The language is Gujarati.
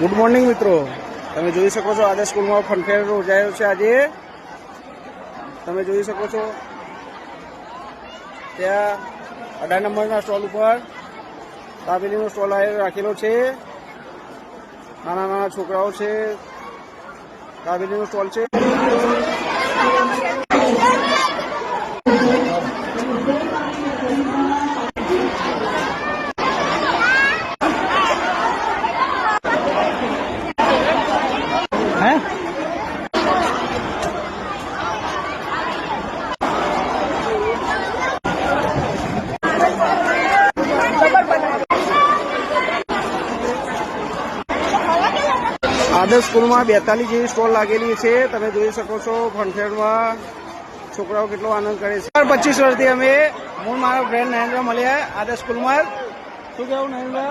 ગુડ મોર્નિંગ મિત્રો, તમે જોઈ શકો છો આદર્શ સ્કૂલમાં ફનફેર યોજાયો છે. આજે તમે જોઈ શકો છો ત્યાં 18 નંબરના સ્ટોલ ઉપર દાબેલીનો સ્ટોલ રાખેલો છે. નાના નાના છોકરાઓ છે, દાબેલીનો સ્ટોલ છે. આદર્શ સ્કૂલમાં 42 જેવી સ્ટોલ લાગેલી છે. તમે જોઈ શકો છો ફનફેરમાં છોકરાઓ કેટલો આનંદ કરે છે. 25 વર્ષથી અમે હું મારા ફ્રેન્ડ નરેન્દ્ર મળ્યા આદર્શ સ્કૂલમાં. શું કહેવું નરેન્દ્ર?